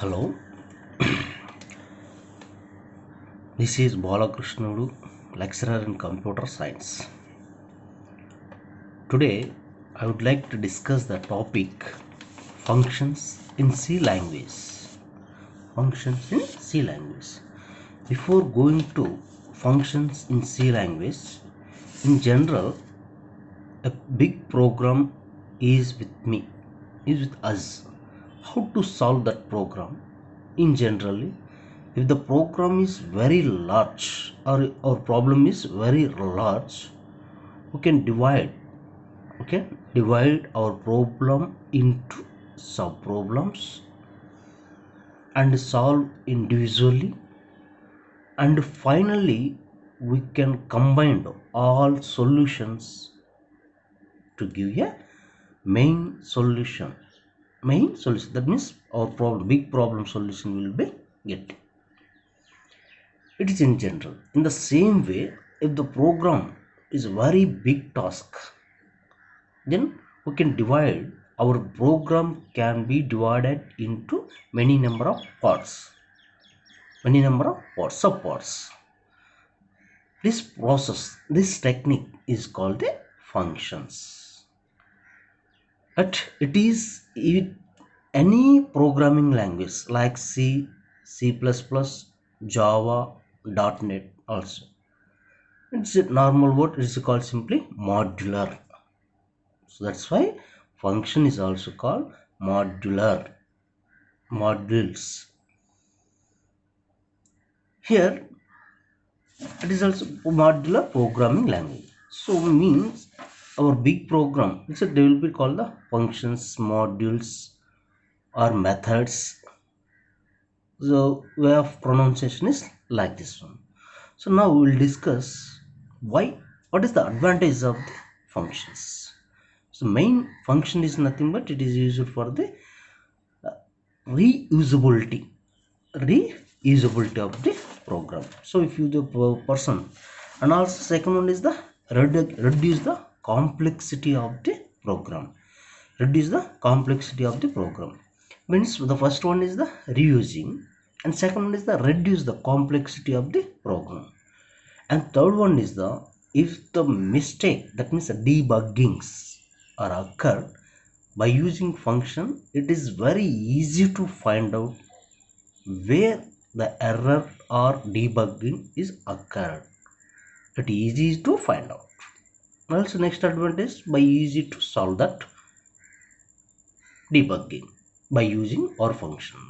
Hello, this is Bala Krishnudu, lecturer in computer science. Today, I would like to discuss the topic functions in C language. Functions in C language. Before going to functions in C language, in general, a big program is with us. How to solve that program? In generally, if the program is very large or our problem is very large, we can divide our problem into sub problems and solve individually, and finally we can combine all solutions to give a main solution. That means our big problem solution will be get. It is in general. In the same way, if the program is a very big task, then we can divide our program can be divided into many number of subparts. This technique is called the functions. But it is in any programming language like C, C++, Java, .NET also. It's a normal word. It's called simply modular. So that's why function is also called modules. Here it is also modular programming language. So means our big program, they will be called the functions, modules, or methods. The way of pronunciation is like this one. So now we will discuss what is the advantage of the functions. So main function is nothing but it is used for the reusability of the program. So if you the person, and also second one is the reduce the complexity of the program. Means the first one is the reusing, and second one is the reduce the complexity of the program, and third one is the if the mistake, that means the debuggings are occurred by using function, it is very easy to find out where the error or debugging is occurred. It is easy to find out. Also next advantage, by easy to solve that debugging by using our function.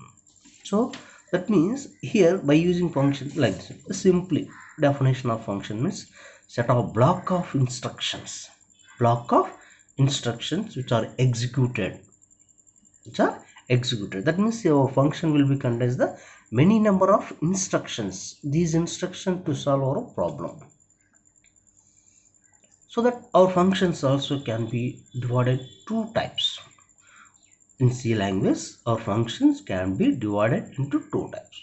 So that means here by using function like this, simply definition of function means set of block of instructions which are executed. That means your function will be contains the many number of instructions, these instructions to solve our problem. So that our functions also can be divided two types. In C language, our functions can be divided into two types.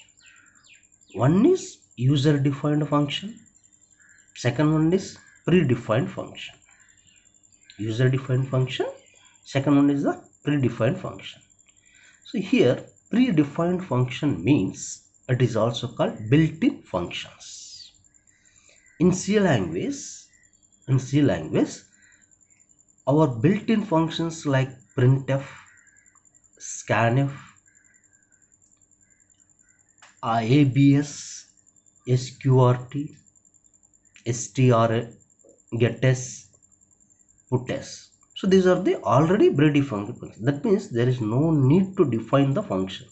One is user defined function, second one is predefined function. User defined function, second one is the predefined function. So here predefined function means it is also called built-in functions. In C language, our built-in functions like printf, scanf, abs, sqrt, str, gets, puts. So these are the already predefined functions. That means there is no need to define the function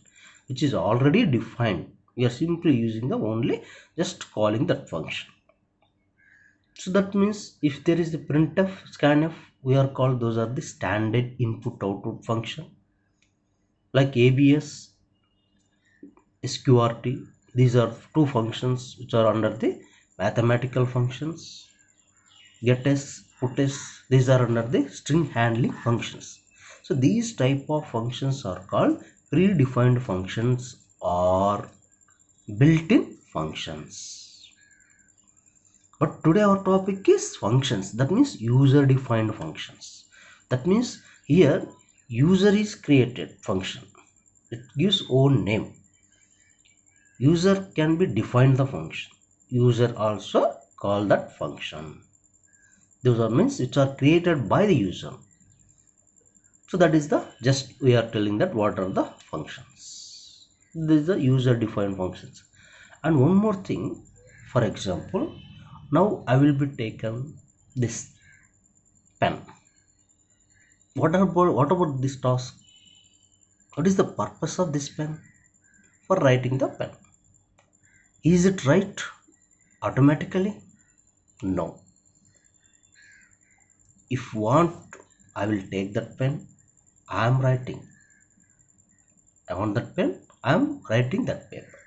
which is already defined. We are simply using the only just calling that function. So that means if there is the printf, scanf, we are called those are the standard input output function like abs, sqrt. These are two functions which are under the mathematical functions. Gets, puts, these are under the string handling functions. So these type of functions are called predefined functions or built-in functions. But today our topic is functions, that means user defined functions. That means here user is created function. It gives own name. User can be defined the function. User also call that function. Those are means which are created by the user. So that is the just we are telling that what are the functions. This is the user defined functions. And one more thing, for example, now I will be taken this pen. What about this task? What is the purpose of this pen? For writing the pen. Is it right automatically? No. If want, I will take that pen. I am writing. I want that pen. I am writing that paper.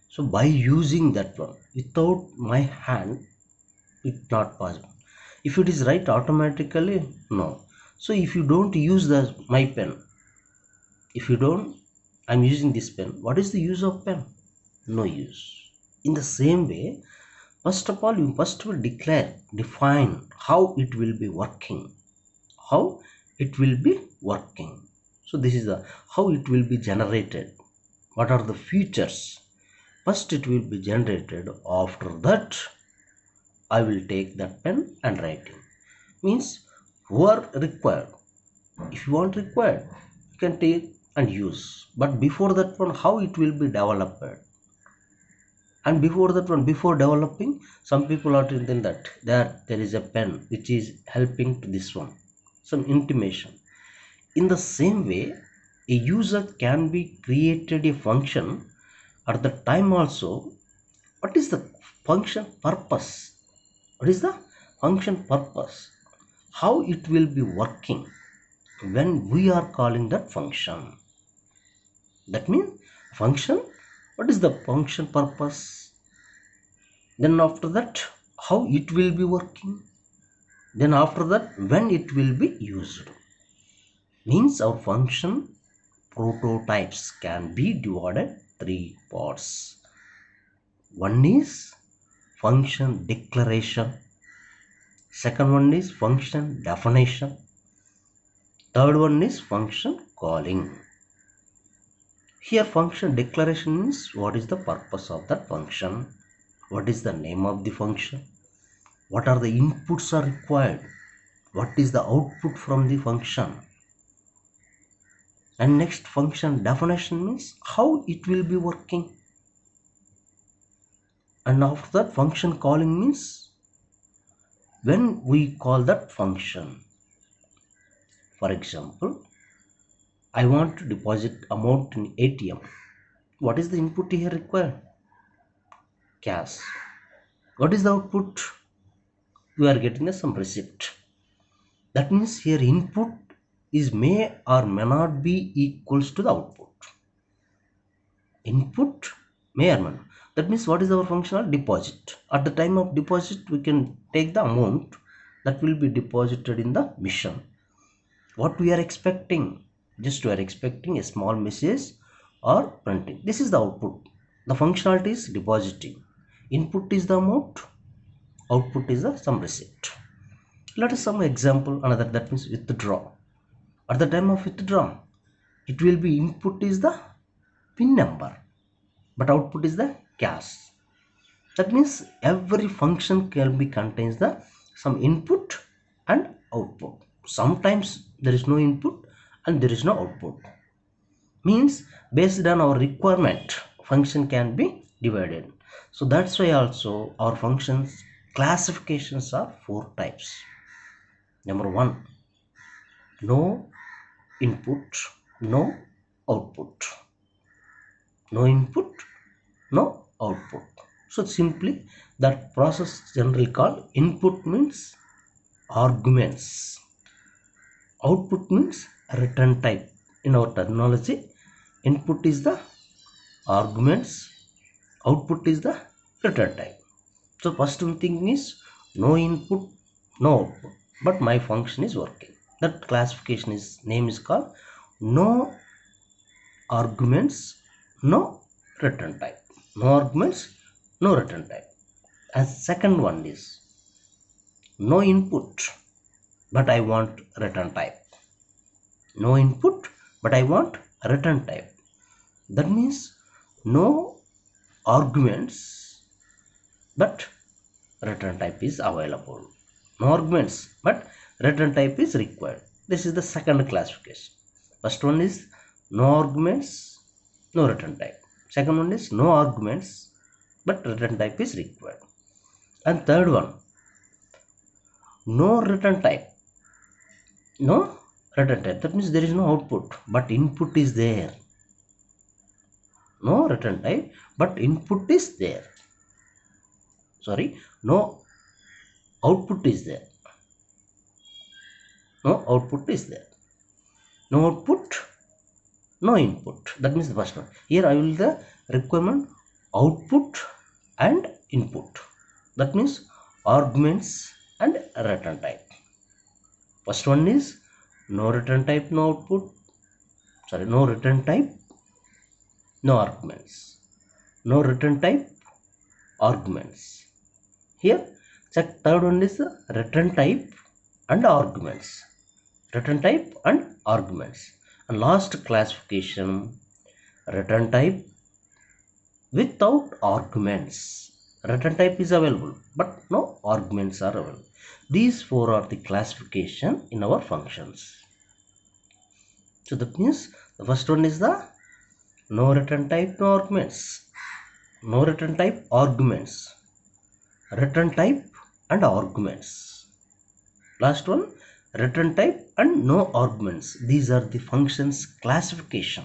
So by using that one, without my hand, it's not possible. If it is right automatically, no. So if you don't use the my pen, if you don't, I'm using this pen. What is the use of pen? No use. In the same way, first of all, you first will define how it will be working. How it will be working. So this is the how it will be generated. What are the features? First it will be generated. After that, I will take that pen and writing. Means who are required. If you want required, you can take and use. But before that one, how it will be developed? And before that one, before developing, some people are thinking that there is a pen which is helping to this one. Some intimation. In the same way, a user can be created a function at the time also. What is the function purpose? What is the function purpose? How it will be working when we are calling that function? That means function. What is the function purpose? Then after that, how it will be working? Then after that, when it will be used? Means our function prototypes can be divided three parts. One is function declaration. Second one is function definition. Third one is function calling. Here function declaration means what is the purpose of that function, what is the name of the function, what are the inputs are required, what is the output from the function. And next function definition means how it will be working. And after that function calling means when we call that function. For example, I want to deposit amount in ATM. What is the input here required? Cash. What is the output? We are getting some receipt. That means here input is may or may not be equals to the output. Input may or may not. That means what is our functional deposit? At the time of deposit, we can take the amount that will be deposited in the machine. What we are expecting? Just we are expecting a small message or printing. This is the output. The functionality is depositing. Input is the amount. Output is the some receipt. Let us some example another, that means withdraw. At the time of withdraw, it will be input is the pin number, but output is the cash. That means every function can be contains the some input and output. Sometimes there is no input and there is no output. Means based on our requirement, function can be divided. So that's why also our functions classifications are four types. Number one, no input, no output. No input, no output. So simply that process generally called input means arguments. Output means return type. In our terminology, input is the arguments, output is the return type. So first thing is no input, no output, but my function is working. That classification is name is called no arguments, no return type. No arguments, no return type. And second one is no input, but I want return type. No input, but I want return type. That means no arguments but return type is available. No arguments but return type is required. This is the second classification. First one is no arguments, no return type. Second one is no arguments but return type is required. And third one, no return type. No return type, that means there is no output but input is there. No return type but input is there. Sorry, no output is there. No output is there. No output, no input. That means the first one. Here I will the requirement output and input. That means arguments and return type. First one is no return type, no output. Sorry, no return type, no arguments. No return type, arguments. Here check third one is return type and arguments. Return type and arguments. And last classification, return type without arguments. Return type is available but no arguments are available. These four are the classification in our functions. So that means the first one is the no return type, no arguments. No return type, arguments. Return type and arguments. Last one, return type and no arguments. These are the functions classification.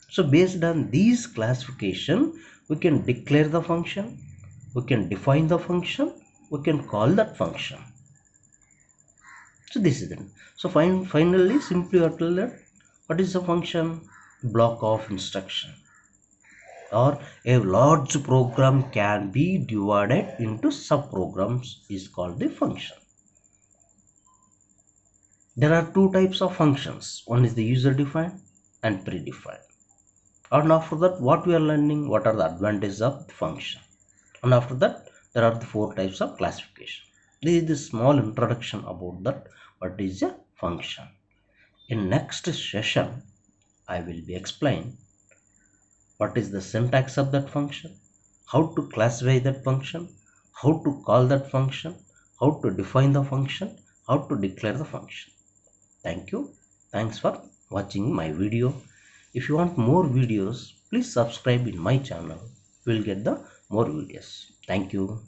So based on these classification, we can declare the function, we can define the function, we can call that function. So this is it. So finally simply I tell that what is a function? Block of instruction, or a large program can be divided into subprograms is called the function. There are two types of functions. One is the user defined and predefined. And after that, what we are learning, what are the advantages of the function. And after that, there are the four types of classification. This is the small introduction about that, what is a function. In next session, I will be explain what is the syntax of that function, how to classify that function, how to call that function, how to define the function, how to declare the function. Thank you. Thanks for watching my video. If you want more videos, please subscribe in my channel. You will get the more videos. Thank you.